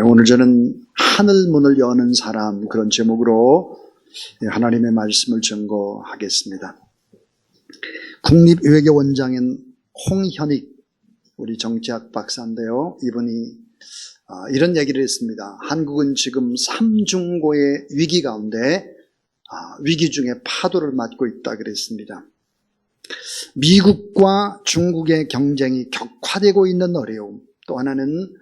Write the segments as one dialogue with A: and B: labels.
A: 오늘 저는 하늘 문을 여는 사람, 그런 제목으로 하나님의 말씀을 증거하겠습니다. 국립외교원장인 홍현익 우리 정치학 박사인데요. 이분이 이런 얘기를 했습니다. 한국은 지금 삼중고의 위기 가운데 위기 중에 파도를 맞고 있다 그랬습니다. 미국과 중국의 경쟁이 격화되고 있는 어려움, 또 하나는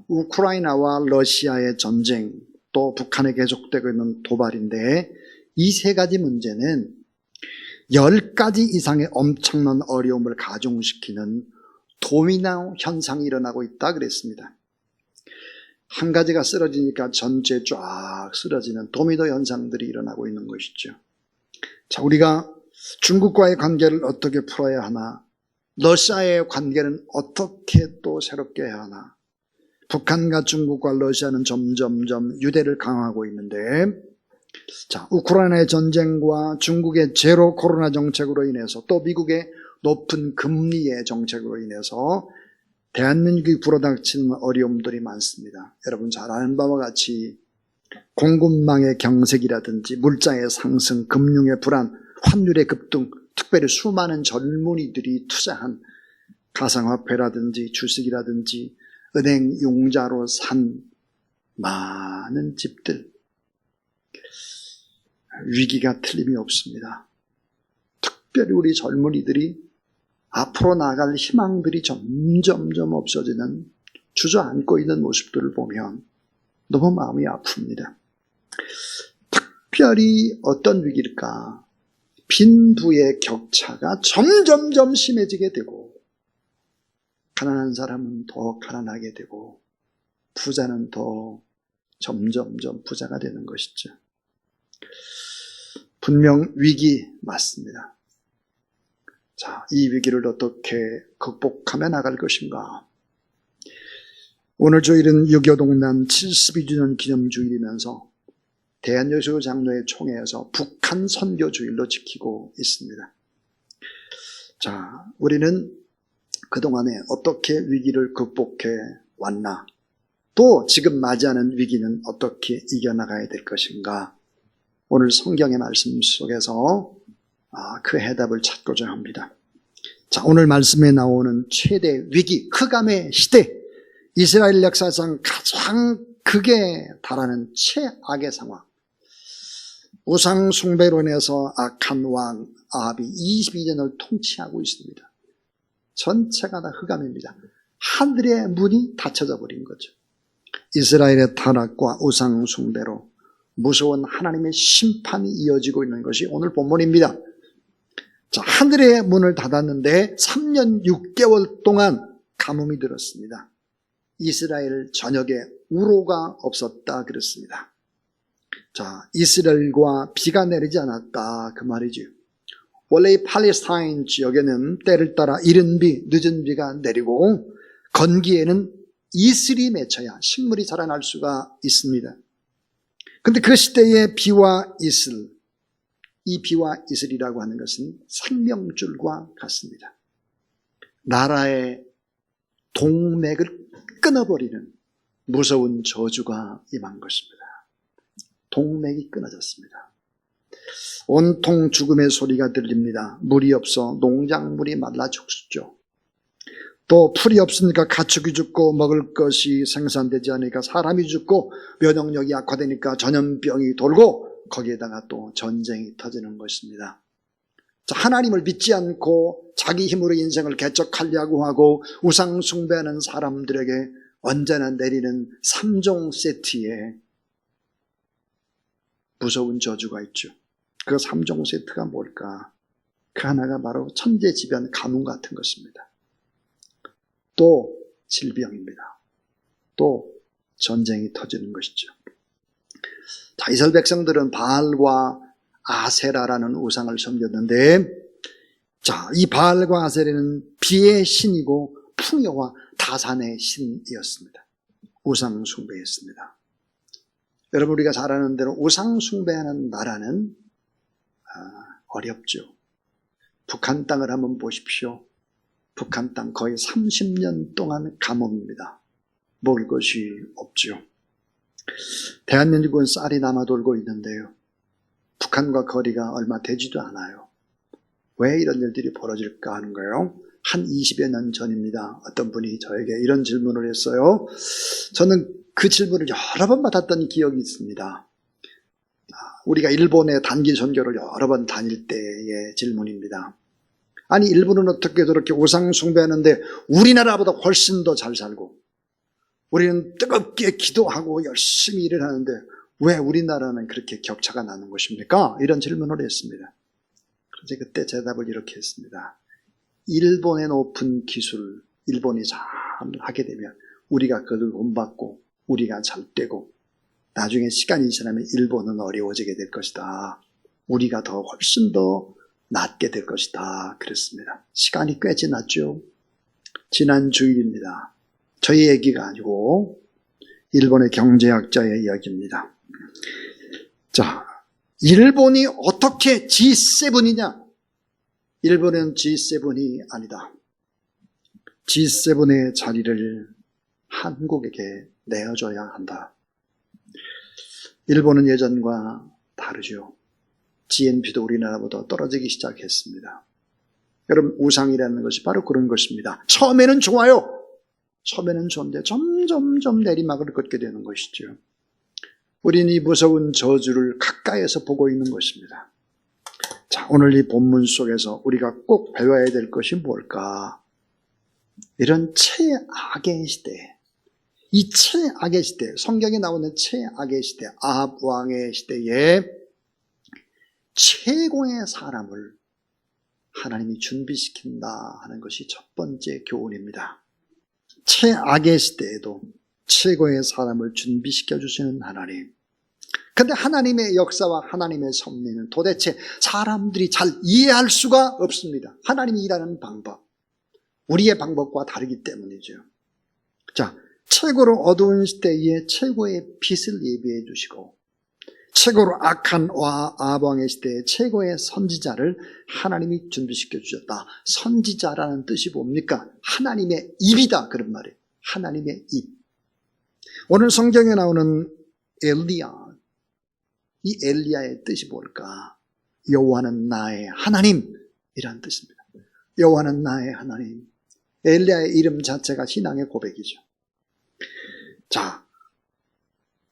A: 우크라이나와 러시아의 전쟁, 또 북한에 계속되고 있는 도발인데, 이 세 가지 문제는 10가지 이상의 엄청난 어려움을 가중시키는 도미노 현상이 일어나고 있다 그랬습니다. 한 가지가 쓰러지니까 전체 쫙 쓰러지는 도미노 현상들이 일어나고 있는 것이죠. 자, 우리가 중국과의 관계를 어떻게 풀어야 하나, 러시아의 관계는 어떻게 또 새롭게 해야 하나, 북한과 중국과 러시아는 점점점 유대를 강화하고 있는데, 자, 우크라이나의 전쟁과 중국의 제로 코로나 정책으로 인해서, 또 미국의 높은 금리의 정책으로 인해서 대한민국이 불어닥치는 어려움들이 많습니다. 여러분 잘 아는 바와 같이 공급망의 경색이라든지 물자의 상승, 금융의 불안, 환율의 급등, 특별히 수많은 젊은이들이 투자한 가상화폐라든지 주식이라든지 은행 융자로 산 많은 집들, 위기가 틀림이 없습니다. 특별히 우리 젊은이들이 앞으로 나아갈 희망들이 점점점 없어지는, 주저앉고 있는 모습들을 보면 너무 마음이 아픕니다. 특별히 어떤 위기일까? 빈부의 격차가 점점점 심해지게 되고, 가난한 사람은 더 가난하게 되고, 부자는 더 점점점 부자가 되는 것이죠. 분명 위기 맞습니다. 자, 이 위기를 어떻게 극복하며 나갈 것인가? 오늘 주일은 6.25 동란 72주년 기념주일이면서 대한여수교 장로회 총회에서 북한 선교주일로 지키고 있습니다. 자, 우리는 그동안에 어떻게 위기를 극복해 왔나? 또 지금 맞이하는 위기는 어떻게 이겨나가야 될 것인가? 오늘 성경의 말씀 속에서 그 해답을 찾고자 합니다. 자, 오늘 말씀에 나오는 최대 위기, 흑암의 시대, 이스라엘 역사상 가장 극에 달하는 최악의 상황. 우상 숭배로 인해서 악한 왕 아합이 22년을 통치하고 있습니다. 전체가 다 흑암입니다. 하늘의 문이 닫혀져 버린 거죠. 이스라엘의 타락과 우상 숭배로 무서운 하나님의 심판이 이어지고 있는 것이 오늘 본문입니다. 자, 하늘의 문을 닫았는데 3년 6개월 동안 가뭄이 들었습니다. 이스라엘 전역에 우로가 없었다 그랬습니다. 자, 이스라엘과 비가 내리지 않았다 그 말이죠. 원래 이 팔레스타인 지역에는 때를 따라 이른 비, 늦은 비가 내리고 건기에는 이슬이 맺혀야 식물이 자라날 수가 있습니다. 그런데 그 시대의 비와 이슬, 이 비와 이슬이라고 하는 것은 생명줄과 같습니다. 나라의 동맥을 끊어버리는 무서운 저주가 임한 것입니다. 동맥이 끊어졌습니다. 온통 죽음의 소리가 들립니다. 물이 없어 농작물이 말라 죽죠. 또 풀이 없으니까 가축이 죽고 먹을 것이 생산되지 않으니까 사람이 죽고 면역력이 약화되니까 전염병이 돌고 거기에다가 또 전쟁이 터지는 것입니다. 자, 하나님을 믿지 않고 자기 힘으로 인생을 개척하려고 하고 우상 숭배하는 사람들에게 언제나 내리는 3종 세트에 무서운 저주가 있죠. 그 3종 세트가 뭘까? 그 하나가 바로 천재지변 가뭄 같은 것입니다. 또 질병입니다. 또 전쟁이 터지는 것이죠. 자, 이스라엘 백성들은 바알과 아세라라는 우상을 섬겼는데, 자, 이 바알과 아세라는 비의 신이고 풍요와 다산의 신이었습니다. 우상 숭배했습니다. 여러분, 우리가 잘 아는 대로 우상 숭배하는 나라는 어렵죠. 북한 땅을 한번 보십시오. 북한 땅 거의 30년 동안 가뭄입니다. 먹을 것이 없죠. 대한민국은 쌀이 남아 돌고 있는데요. 북한과 거리가 얼마 되지도 않아요. 왜 이런 일들이 벌어질까 하는 거예요. 한 20여 년 전입니다. 어떤 분이 저에게 이런 질문을 했어요. 저는 그 질문을 여러 번 받았던 기억이 있습니다. 우리가 일본에 단기 선교를 여러 번 다닐 때의 질문입니다. 아니, 일본은 어떻게 저렇게 우상 숭배하는데 우리나라보다 훨씬 더 잘 살고, 우리는 뜨겁게 기도하고 열심히 일을 하는데 왜 우리나라는 그렇게 격차가 나는 것입니까? 이런 질문을 했습니다. 그래서 그때 대답을 이렇게 했습니다. 일본의 높은 기술, 일본이 잘 하게 되면 우리가 그걸 본받고 우리가 잘 되고 나중에 시간이 지나면 일본은 어려워지게 될 것이다. 우리가 더 훨씬 더 낫게 될 것이다. 그랬습니다. 시간이 꽤 지났죠. 지난 주일입니다. 저희 얘기가 아니고 일본의 경제학자의 이야기입니다. 자, 일본이 어떻게 G7이냐? 일본은 G7이 아니다. G7의 자리를 한국에게 내어줘야 한다. 일본은 예전과 다르죠. GNP도 우리나라보다 떨어지기 시작했습니다. 여러분, 우상이라는 것이 바로 그런 것입니다. 처음에는 좋아요. 처음에는 좋은데 점점 내리막을 걷게 되는 것이죠. 우리는 이 무서운 저주를 가까이에서 보고 있는 것입니다. 자, 오늘 이 본문 속에서 우리가 꼭 배워야 될 것이 뭘까? 이런 최악의 시대, 이 최악의 시대, 성경에 나오는 최악의 시대, 아합 왕의 시대에 최고의 사람을 하나님이 준비시킨다 하는 것이 첫 번째 교훈입니다. 최악의 시대에도 최고의 사람을 준비시켜 주시는 하나님. 근데 하나님의 역사와 하나님의 섭리는 도대체 사람들이 잘 이해할 수가 없습니다. 하나님이 일하는 방법, 우리의 방법과 다르기 때문이죠. 자, 최고로 어두운 시대에 최고의 빛을 예비해 주시고 최고로 악한 아합왕의 시대에 최고의 선지자를 하나님이 준비시켜 주셨다. 선지자라는 뜻이 뭡니까? 하나님의 입이다, 그런 말이에요. 하나님의 입. 오늘 성경에 나오는 엘리야, 이 엘리야의 뜻이 뭘까? 여호와는 나의 하나님이란 뜻입니다. 여호와는 나의 하나님. 엘리야의 이름 자체가 신앙의 고백이죠. 자,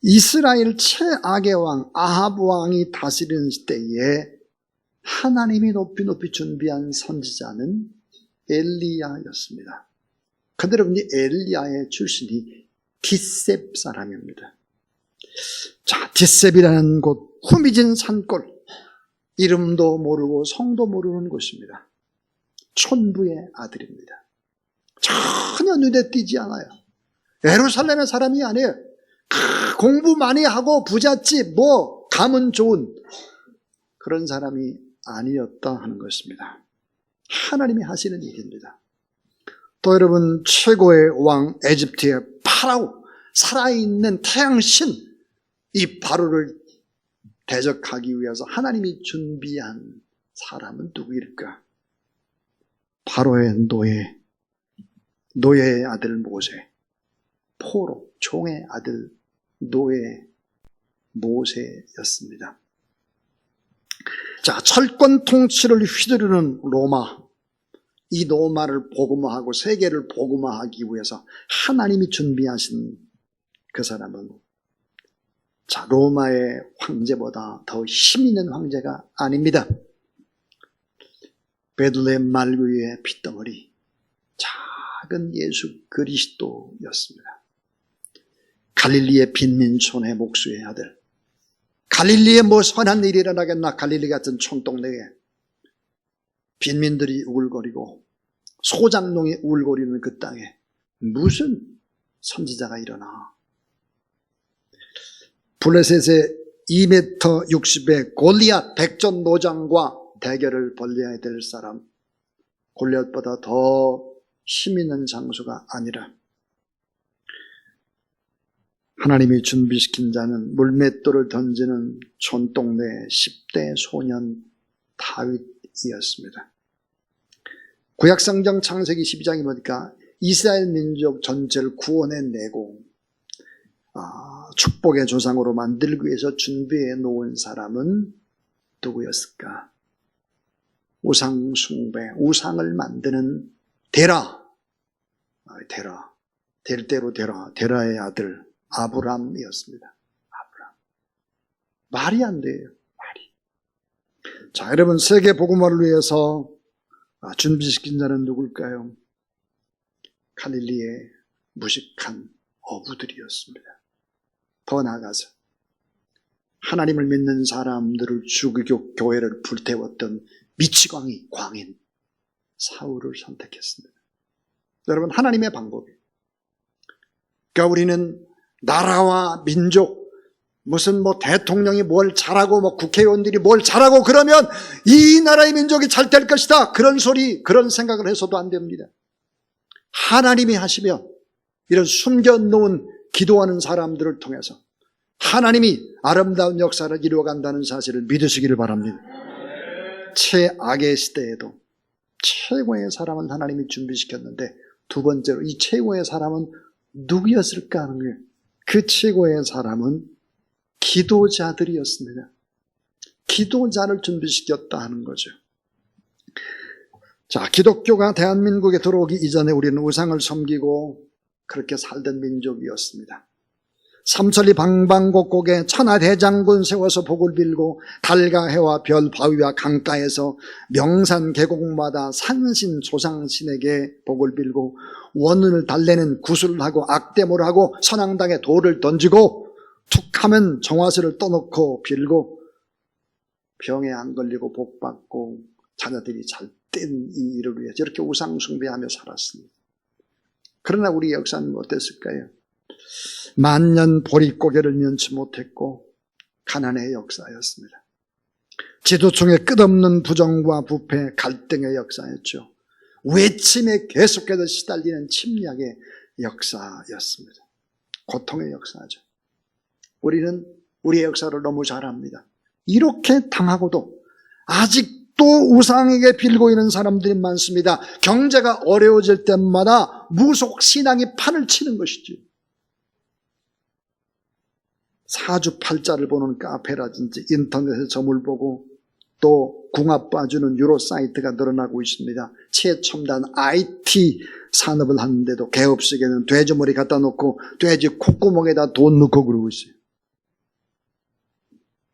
A: 이스라엘 최악의 왕 아합 왕이 다스리는 시대에 하나님이 높이 준비한 선지자는 엘리야였습니다. 그런데 여러분이 엘리야의 출신이 뒷셉 사람입니다. 자, 뒷셉이라는 곳, 후미진 산골, 이름도 모르고 성도 모르는 곳입니다. 촌부의 아들입니다. 전혀 눈에 띄지 않아요. 예루살렘의 사람이 아니에요. 공부 많이 하고 부잣집, 감은 좋은 그런 사람이 아니었다 하는 것입니다. 하나님이 하시는 일입니다. 또 여러분, 최고의 왕 에집트의 파라오, 살아있는 태양신, 이 바로를 대적하기 위해서 하나님이 준비한 사람은 누구일까? 바로의 노예의 아들 모세, 포로, 종의 아들 노예 모세였습니다. 자, 철권 통치를 휘두르는 로마, 이 로마를 복음화하고 세계를 복음화하기 위해서 하나님이 준비하신 그 사람은, 자, 로마의 황제보다 더 힘 있는 황제가 아닙니다. 베들레헴 말구유의 핏덩어리, 작은 예수 그리스도였습니다. 갈릴리의 빈민촌의 목수의 아들, 갈릴리에 선한 일이 일어나겠나? 갈릴리 같은 촌동네에 빈민들이 우글거리고 소장농이 우글거리는 그 땅에 무슨 선지자가 일어나? 블레셋의 2m 60의 골리앗 백전노장과 대결을 벌여야 될 사람, 골리앗보다 더 힘 있는 장수가 아니라 하나님이 준비시킨 자는 물맷돌을 던지는 촌동네 10대 소년 다윗이었습니다. 구약성경 창세기 12장에 보니까 이스라엘 민족 전체를 구원해내고 축복의 조상으로 만들기 위해서 준비해 놓은 사람은 누구였을까? 우상 숭배, 우상을 만드는 데라, 될 대로 데라의 아들 아브람이었습니다. 아브람. 말이 안 돼요. 말이. 자, 여러분, 세계 복음화를 위해서 준비시킨 자는 누굴까요? 갈릴리의 무식한 어부들이었습니다. 더 나아가서 하나님을 믿는 사람들을 죽이고 교회를 불태웠던 미치광이 광인 사울을 선택했습니다. 여러분, 하나님의 방법이에요. 그러니까 우리는 나라와 민족, 무슨 대통령이 뭘 잘하고 국회의원들이 뭘 잘하고 그러면 이 나라의 민족이 잘 될 것이다, 그런 소리, 그런 생각을 해서도 안 됩니다. 하나님이 하시면 이런 숨겨놓은 기도하는 사람들을 통해서 하나님이 아름다운 역사를 이루어간다는 사실을 믿으시기를 바랍니다. 최악의 시대에도 최고의 사람은 하나님이 준비시켰는데, 두 번째로 이 최고의 사람은 누구였을까 하는 거예요. 그 최고의 사람은 기도자들이었습니다. 기도자를 준비시켰다 하는 거죠. 자, 기독교가 대한민국에 들어오기 이전에 우리는 우상을 섬기고 그렇게 살던 민족이었습니다. 삼천리 방방곡곡에 천하대장군 세워서 복을 빌고 달과 해와 별, 바위와 강가에서 명산 계곡마다 산신 조상신에게 복을 빌고 원운을 달래는 구슬을 하고 악대모를 하고 선앙당에 돌을 던지고 툭하면 정화수를 떠놓고 빌고 병에 안 걸리고 복받고 자녀들이 잘 된 이 일을 위해 저렇게 우상 숭배하며 살았습니다. 그러나 우리 역사는 어땠을까요? 만년 보릿고개를 면치 못했고 가난의 역사였습니다. 지도층의 끝없는 부정과 부패, 갈등의 역사였죠. 외침에 계속해서 시달리는 침략의 역사였습니다. 고통의 역사죠. 우리는 우리의 역사를 너무 잘 압니다. 이렇게 당하고도 아직도 우상에게 빌고 있는 사람들이 많습니다. 경제가 어려워질 때마다 무속신앙이 판을 치는 것이죠. 사주팔자를 보는 카페라든지 인터넷에 점을 보고 또 궁합 봐주는 유로 사이트가 늘어나고 있습니다. 최첨단 IT 산업을 하는데도 개업식에는 돼지머리 갖다 놓고 돼지 콧구멍에다 돈 넣고 그러고 있어요.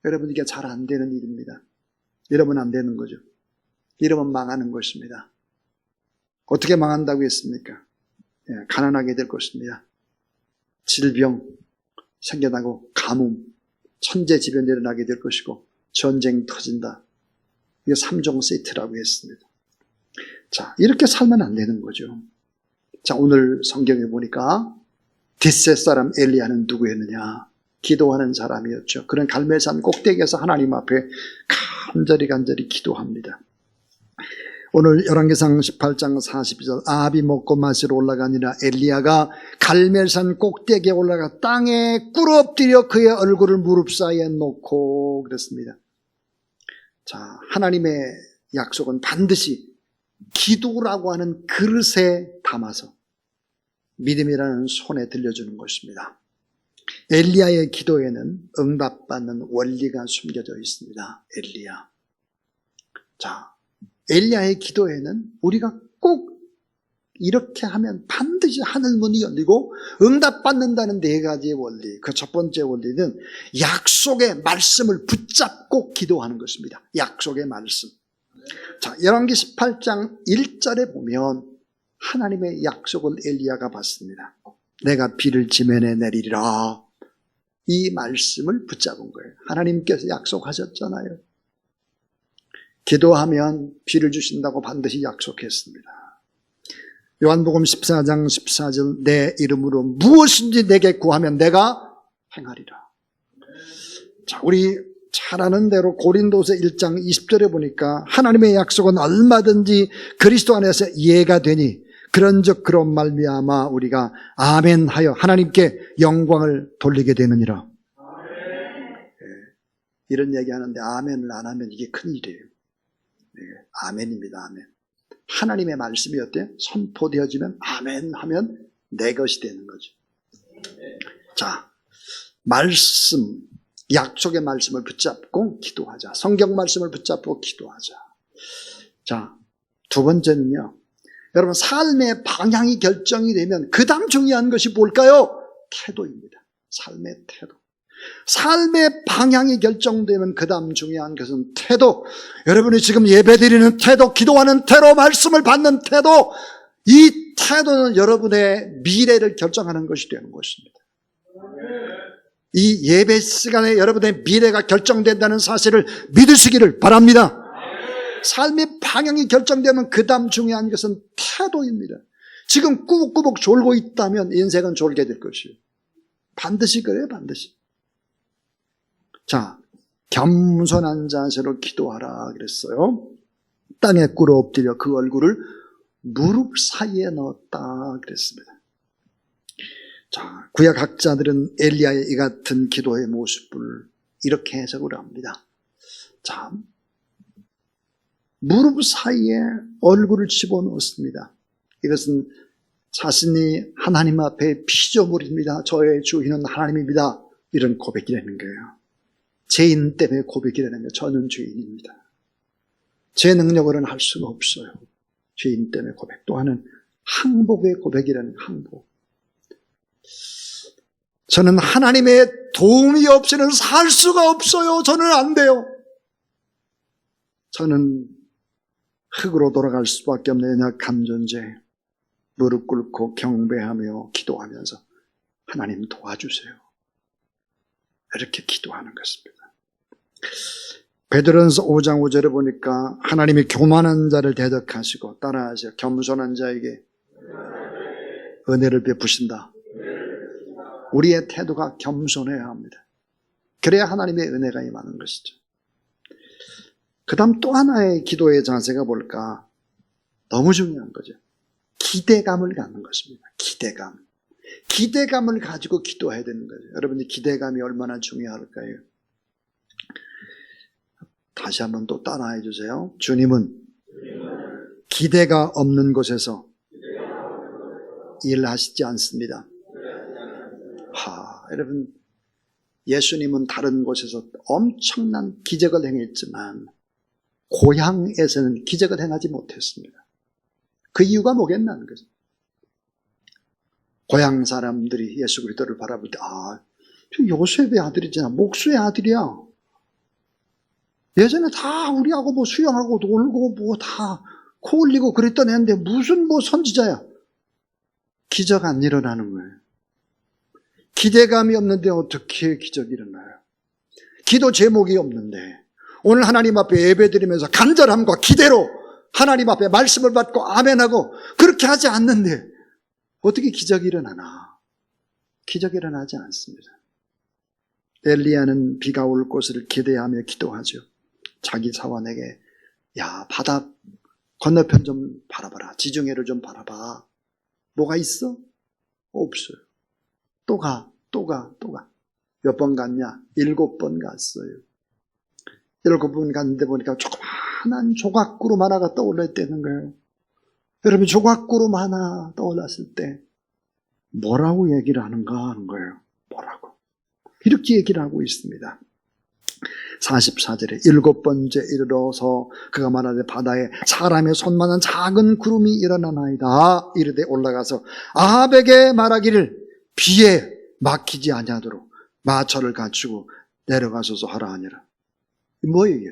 A: 여러분, 이게 잘 안 되는 일입니다. 이러면 안 되는 거죠. 이러면 망하는 것입니다. 어떻게 망한다고 했습니까? 가난하게 될 것입니다. 질병 생겨나고 가뭄, 천재지변이 일어나게 될 것이고 전쟁 터진다. 이게 3종 세트라고 했습니다. 자, 이렇게 살면 안 되는 거죠. 자, 오늘 성경에 보니까 뒷셋 사람 엘리야는 누구였느냐? 기도하는 사람이었죠. 그런 갈멜산 꼭대기에서 하나님 앞에 간절히 기도합니다. 오늘 열왕기상 18장 42절 아합이 먹고 마시러 올라가니라 엘리야가 갈멜산 꼭대기에 올라가 땅에 꿇어엎드려 그의 얼굴을 무릎 사이에 놓고 그랬습니다. 자, 하나님의 약속은 반드시 기도라고 하는 그릇에 담아서 믿음이라는 손에 들려주는 것입니다. 엘리야의 기도에는 응답받는 원리가 숨겨져 있습니다. 엘리야. 자, 엘리야의 기도에는 우리가 꼭 이렇게 하면 반드시 하늘문이 열리고 응답받는다는 4가지의 원리. 그 첫 번째 원리는 약속의 말씀을 붙잡고 기도하는 것입니다. 약속의 말씀. 자, 열왕기 18장 1절에 보면 하나님의 약속을 엘리야가 받습니다. 내가 비를 지면에 내리리라. 이 말씀을 붙잡은 거예요. 하나님께서 약속하셨잖아요. 기도하면 비를 주신다고 반드시 약속했습니다. 요한복음 14장 14절 내 이름으로 무엇인지 내게 구하면 내가 행하리라. 자, 우리 잘 아는 대로 고린도서 1장 20절에 보니까 하나님의 약속은 얼마든지 그리스도 안에서 이해가 되니 그런즉 그런 말미암아 우리가 아멘하여 하나님께 영광을 돌리게 되느니라. 이런 얘기하는데 아멘을 안 하면 이게 큰일이에요. 아멘입니다. 아멘. 하나님의 말씀이 어때요? 선포되어지면 아멘 하면 내 것이 되는 거죠. 자, 말씀, 약속의 말씀을 붙잡고 기도하자. 성경 말씀을 붙잡고 기도하자. 자, 두 번째는요. 여러분, 삶의 방향이 결정이 되면 그 다음 중요한 것이 뭘까요? 태도입니다. 삶의 태도. 삶의 방향이 결정되면 그 다음 중요한 것은 태도. 여러분이 지금 예배드리는 태도, 기도하는 태도, 말씀을 받는 태도, 이 태도는 여러분의 미래를 결정하는 것이 되는 것입니다. 이 예배 시간에 여러분의 미래가 결정된다는 사실을 믿으시기를 바랍니다. 삶의 방향이 결정되면 그 다음 중요한 것은 태도입니다. 지금 꾸벅꾸벅 졸고 있다면 인생은 졸게 될 것이에요. 반드시 그래요, 반드시. 자, 겸손한 자세로 기도하라 그랬어요. 땅에 꿇어 엎드려 그 얼굴을 무릎 사이에 넣었다 그랬습니다. 자, 구약 학자들은 엘리야의 이 같은 기도의 모습을 이렇게 해석을 합니다. 자, 무릎 사이에 얼굴을 집어넣었습니다. 이것은 자신이 하나님 앞에 피조물입니다. 저의 주인은 하나님입니다. 이런 고백이라는 거예요. 죄인 때문에 고백이라는 거예요. 저는 죄인입니다. 제 능력으로는 할 수가 없어요. 죄인 때문에 고백. 또 하나는 항복의 고백이라는 항복. 저는 하나님의 도움이 없이는 살 수가 없어요. 저는 안 돼요. 저는 흙으로 돌아갈 수밖에 없는 연약한 존재. 무릎 꿇고 경배하며 기도하면서 하나님 도와주세요. 이렇게 기도하는 것입니다. 베드로전서 5장 5절에 보니까 하나님이 교만한 자를 대적하시고 따라하세요. 겸손한 자에게 은혜를 베푸신다. 우리의 태도가 겸손해야 합니다. 그래야 하나님의 은혜가 임하는 것이죠. 그 다음 또 하나의 기도의 자세가 뭘까? 너무 중요한 거죠. 기대감을 갖는 것입니다. 기대감. 기대감을 가지고 기도해야 되는 거죠. 여러분이 기대감이 얼마나 중요할까요? 다시 한번 또 따라해 주세요. 주님은 기대가 없는 곳에서 일하시지 않습니다. 여러분, 예수님은 다른 곳에서 엄청난 기적을 행했지만 고향에서는 기적을 행하지 못했습니다. 그 이유가 뭐겠냐는 거죠. 고향 사람들이 예수 그리스도를 바라볼 때, 저 요셉의 아들이잖아. 목수의 아들이야. 예전에 다 우리하고 뭐 수영하고 놀고 뭐 다 코 흘리고 그랬던 애인데 무슨 뭐 선지자야. 기적 안 일어나는 거예요. 기대감이 없는데 어떻게 기적이 일어나요? 기도 제목이 없는데 오늘 하나님 앞에 예배드리면서 간절함과 기대로 하나님 앞에 말씀을 받고 아멘하고 그렇게 하지 않는데 어떻게 기적이 일어나나? 기적이 일어나지 않습니다. 엘리야는 비가 올 것을 기대하며 기도하죠. 자기 사원에게 바다 건너편 좀 바라봐라. 지중해를 좀 바라봐. 뭐가 있어? 없어요. 또 가. 몇 번 갔냐? 7번 갔어요. 7번 갔는데 보니까 조그마한 조각구름 하나가 떠올랐다는 거예요. 여러분, 조각구름 하나 떠올랐을 때 뭐라고 얘기를 하는가 하는 거예요. 뭐라고? 이렇게 얘기를 하고 있습니다. 44절에 7번째 이르러서 그가 말하되 바다에 사람의 손만한 작은 구름이 일어나나이다. 이르되 올라가서 아합에게 말하기를 비에 막히지 아니하도록 마차를 갖추고 내려가소서 하라 하니라. 뭐예요?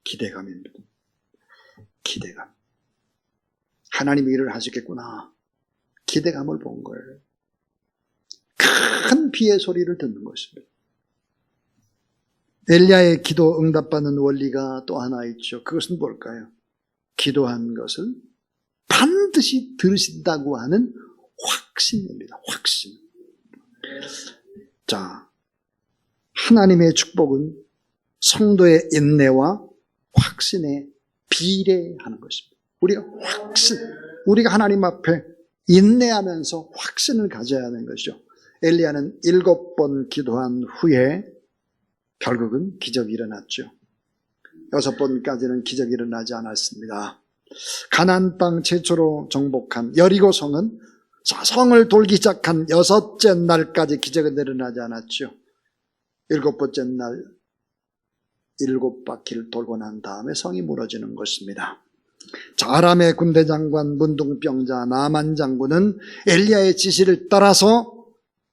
A: 기대감입니다. 기대감. 하나님이 일을 하시겠구나. 기대감을 본 거예요. 큰 비의 소리를 듣는 것입니다. 엘리야의 기도 응답받는 원리가 또 하나 있죠. 그것은 뭘까요? 기도한 것을 반드시 들으신다고 하는 확신입니다. 확신. 자, 하나님의 축복은 성도의 인내와 확신에 비례하는 것입니다. 우리가 하나님 앞에 인내하면서 확신을 가져야 하는 것이죠. 엘리야는 7번 기도한 후에 결국은 기적이 일어났죠. 6번까지는 기적이 일어나지 않았습니다. 가나안 땅 최초로 정복한 여리고성은 자, 성을 돌기 시작한 6째 날까지 기적은 일어나지 않았죠. 7번째 날 7바퀴를 돌고 난 다음에 성이 무너지는 것입니다. 자, 아람의 군대 장관 문둥병자 나만 장군은 엘리야의 지시를 따라서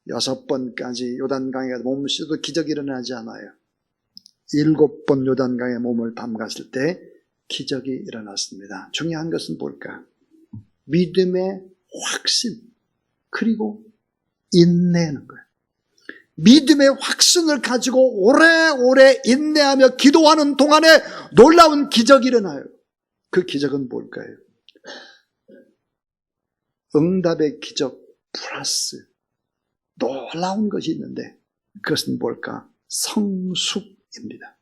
A: 6번까지 요단강에 몸을 씻어도 기적이 일어나지 않아요. 7번 요단강에 몸을 담갔을 때 기적이 일어났습니다. 중요한 것은 뭘까? 믿음의 확신, 그리고 인내하는 거예요. 믿음의 확신을 가지고 오래오래 인내하며 기도하는 동안에 놀라운 기적이 일어나요. 그 기적은 뭘까요? 응답의 기적 플러스 놀라운 것이 있는데 그것은 뭘까? 성숙입니다.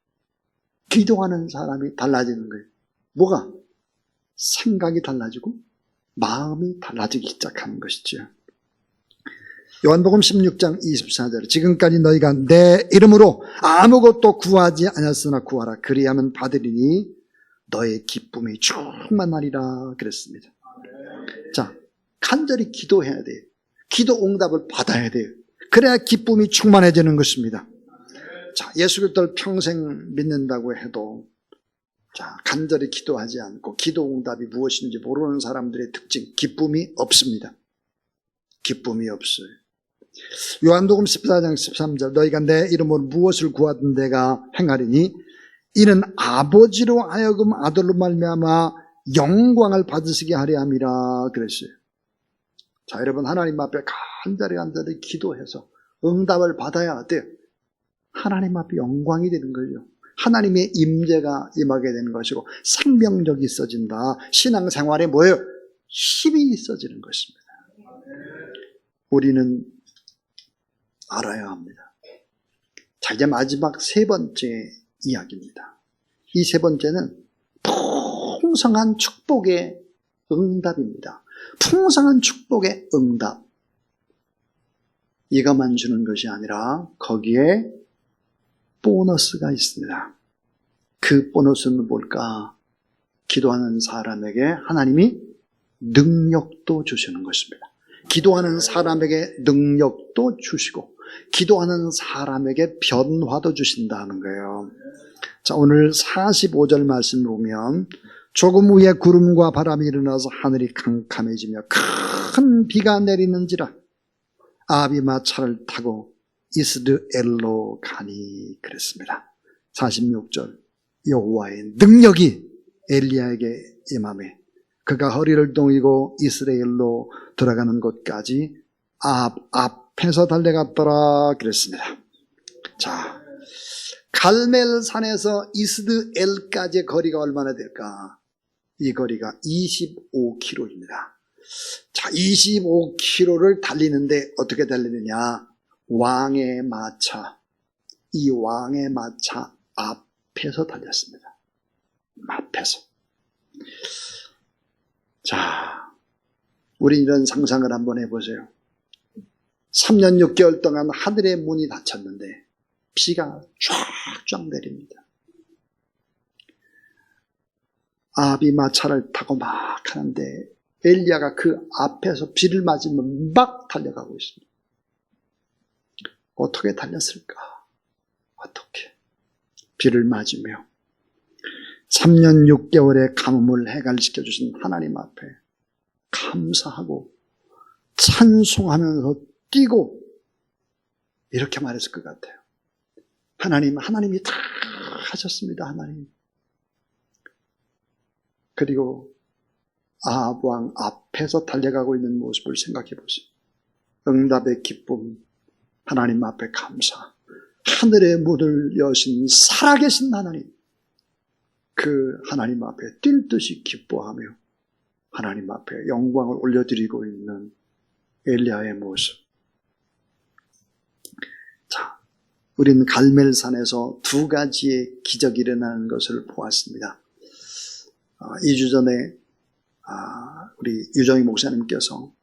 A: 기도하는 사람이 달라지는 거예요. 뭐가? 생각이 달라지고 마음이 달라지기 시작하는 것이죠. 요한복음 16장 24절 지금까지 너희가 내 이름으로 아무것도 구하지 않았으나 구하라 그리하면 받으리니 너의 기쁨이 충만하리라 그랬습니다. 자, 간절히 기도해야 돼요. 기도 응답을 받아야 돼요. 그래야 기쁨이 충만해지는 것입니다. 자, 예수 그리스도를 평생 믿는다고 해도 자, 간절히 기도하지 않고 기도 응답이 무엇인지 모르는 사람들의 특징, 기쁨이 없습니다. 기쁨이 없어요. 요한복음 14장 13절 너희가 내 이름으로 무엇을 구하든 내가 행하리니 이는 아버지로 하여금 아들로 말미암아 영광을 받으시게 하려 함이라 그랬어요. 자, 여러분 하나님 앞에 간절히 기도해서 응답을 받아야 돼요. 하나님 앞에 영광이 되는 거죠. 하나님의 임재가 임하게 되는 것이고 생명력이 있어진다. 신앙생활에 뭐예요? 힘이 있어지는 것입니다. 우리는 알아야 합니다. 자, 이제 마지막 3번째 이야기입니다. 이 3번째는 풍성한 축복의 응답입니다. 풍성한 축복의 응답. 이것만 주는 것이 아니라 거기에 보너스가 있습니다. 그 보너스는 뭘까? 기도하는 사람에게 하나님이 능력도 주시는 것입니다. 기도하는 사람에게 능력도 주시고 기도하는 사람에게 변화도 주신다는 거예요. 자, 오늘 45절 말씀을 보면 조금 후에 구름과 바람이 일어나서 하늘이 캄캄해지며 큰 비가 내리는지라 아비마 차를 타고 이스드엘로 가니 그랬습니다. 46절 여호와의 능력이 엘리야에게 임하매 그가 허리를 동이고 이스라엘로 들어가는 곳까지 앞에서 달려갔더라 그랬습니다. 자, 갈멜산에서 이스드엘까지의 거리가 얼마나 될까? 이 거리가 25km입니다. 자, 25km를 달리는데 어떻게 달리느냐? 왕의 마차, 이 왕의 마차 앞에서 달렸습니다. 앞에서. 자, 우리 이런 상상을 한번 해보세요. 3년 6개월 동안 하늘의 문이 닫혔는데 비가 쫙쫙 내립니다. 아비마차를 타고 막 하는데 엘리야가 그 앞에서 비를 맞으며 막 달려가고 있습니다. 어떻게 달렸을까? 어떻게? 비를 맞으며 3년 6개월의 가뭄을 해결시켜 주신 하나님 앞에 감사하고 찬송하면서 뛰고 이렇게 말했을 것 같아요. 하나님이 다 하셨습니다. 하나님. 그리고 아합 왕 앞에서 달려가고 있는 모습을 생각해 보세요. 응답의 기쁨, 하나님 앞에 감사, 하늘의 문을 여신 살아계신 하나님, 그 하나님 앞에 뛸 듯이 기뻐하며 하나님 앞에 영광을 올려드리고 있는 엘리야의 모습. 자, 우리는 갈멜산에서 2가지의 기적이 일어나는 것을 보았습니다. 2주 전에 우리 유정희 목사님께서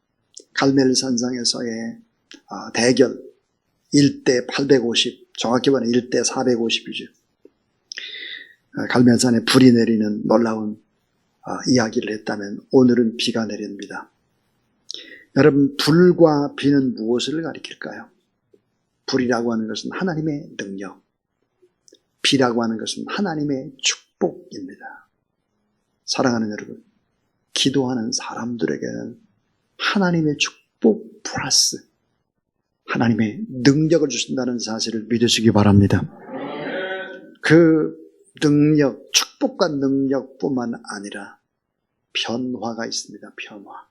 A: 갈멜산상에서의 대결 1대 850, 정확히 말하면 1대 450이죠. 갈멜산에 불이 내리는 놀라운 이야기를 했다면 오늘은 비가 내립니다. 여러분, 불과 비는 무엇을 가리킬까요? 불이라고 하는 것은 하나님의 능력, 비라고 하는 것은 하나님의 축복입니다. 사랑하는 여러분, 기도하는 사람들에게는 하나님의 축복 플러스 하나님의 능력을 주신다는 사실을 믿으시기 바랍니다. 그 능력, 축복과 능력뿐만 아니라 변화가 있습니다. 변화.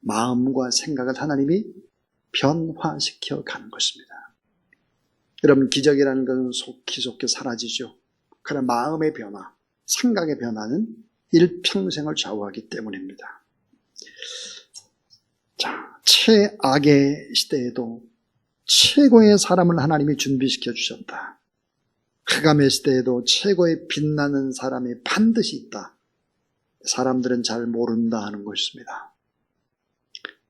A: 마음과 생각을 하나님이 변화시켜 가는 것입니다. 여러분, 기적이라는 것은 속히 사라지죠. 그러나 마음의 변화, 생각의 변화는 일평생을 좌우하기 때문입니다. 자, 최악의 시대에도 최고의 사람을 하나님이 준비시켜 주셨다. 흑암의 시대에도 최고의 빛나는 사람이 반드시 있다. 사람들은 잘 모른다 하는 것입니다.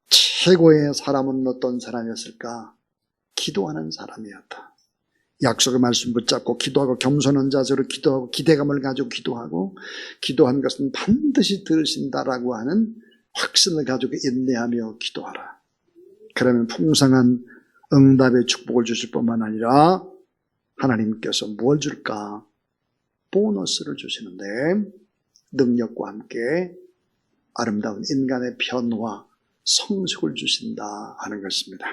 A: 최고의 사람은 어떤 사람이었을까? 기도하는 사람이었다. 약속의 말씀 붙잡고 기도하고 겸손한 자세로 기도하고 기대감을 가지고 기도하고 기도한 것은 반드시 들으신다라고 하는 확신을 가지고 인내하며 기도하라. 그러면 풍성한 응답의 축복을 주실 뿐만 아니라 하나님께서 뭘 줄까? 보너스를 주시는데 능력과 함께 아름다운 인간의 변화, 성숙을 주신다 하는 것입니다.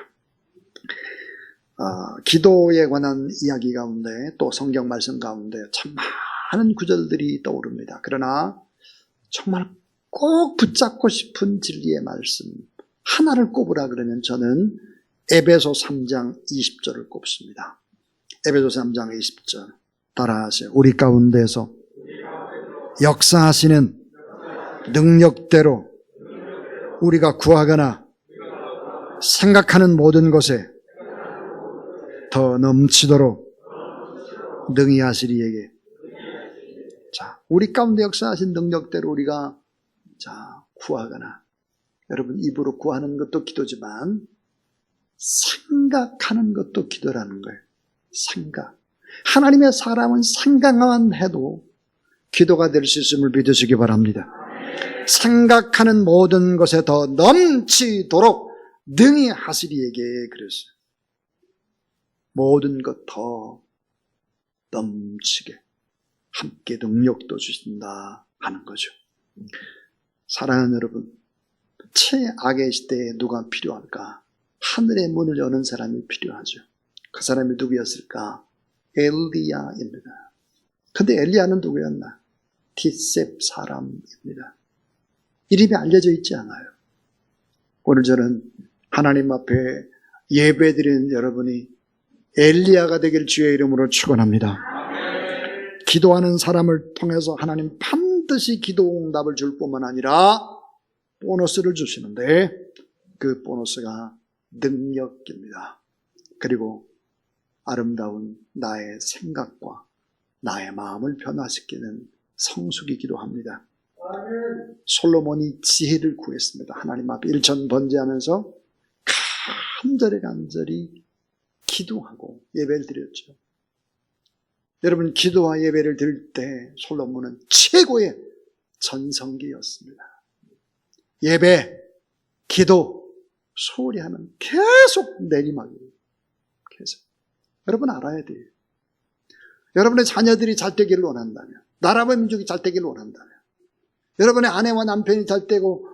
A: 기도에 관한 이야기 가운데 또 성경 말씀 가운데 참 많은 구절들이 떠오릅니다. 그러나 정말 꼭 붙잡고 싶은 진리의 말씀 하나를 꼽으라 그러면 저는 에베소 3장 20절을 꼽습니다. 에베소 3장 20절 따라하세요. 우리 가운데서 역사하시는 능력대로 우리가 구하거나 생각하는 모든 것에 더 넘치도록 능히 하시리에게. 자, 우리 가운데 역사하신 능력대로 우리가 구하거나, 여러분 입으로 구하는 것도 기도지만 생각하는 것도 기도라는 거예요. 생각. 하나님의 사람은 생각만 해도 기도가 될 수 있음을 믿으시기 바랍니다. 생각하는 모든 것에 더 넘치도록 능히 하시리에게 그랬어요. 모든 것 더 넘치게 함께 능력도 주신다 하는 거죠. 사랑하는 여러분, 최악의 시대에 누가 필요할까? 하늘의 문을 여는 사람이 필요하죠. 그 사람이 누구였을까? 엘리야입니다. 근데 엘리야는 누구였나? 뒷셉 사람입니다. 이름이 알려져 있지 않아요. 오늘 저는 하나님 앞에 예배드리는 여러분이 엘리야가 되길 주의 이름으로 축원합니다. 기도하는 사람을 통해서 하나님 반드시 기도 응답을 줄 뿐만 아니라 보너스를 주시는데 그 보너스가 능력입니다. 그리고 아름다운 나의 생각과 나의 마음을 변화시키는 성숙이기도 합니다. 솔로몬이 지혜를 구했습니다. 하나님 앞에 일천번제하면서 간절히 기도하고 예배를 드렸죠. 여러분, 기도와 예배를 드릴 때 솔로몬은 최고의 전성기였습니다. 예배, 기도, 소홀히 하면 계속 내리막이에요. 계속. 여러분 알아야 돼요. 여러분의 자녀들이 잘 되기를 원한다면, 나라와 민족이 잘 되기를 원한다면, 여러분의 아내와 남편이 잘 되고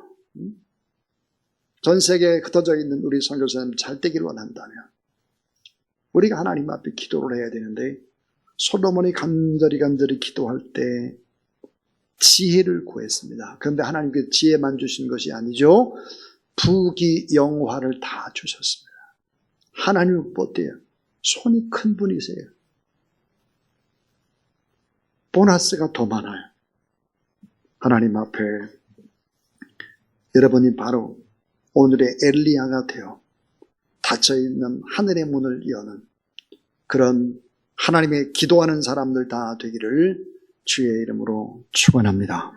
A: 전 세계에 흩어져 있는 우리 선교사님 잘 되기를 원한다면 우리가 하나님 앞에 기도를 해야 되는데, 솔로몬이 간절히 기도할 때 지혜를 구했습니다. 그런데 하나님께 지혜만 주신 것이 아니죠. 부귀영화를 다 주셨습니다. 하나님 어때요? 손이 큰 분이세요. 보너스가 더 많아요. 하나님 앞에 여러분이 바로 오늘의 엘리야가 되어 닫혀있는 하늘의 문을 여는 그런 하나님의 기도하는 사람들 다 되기를 주의 이름으로 축원합니다.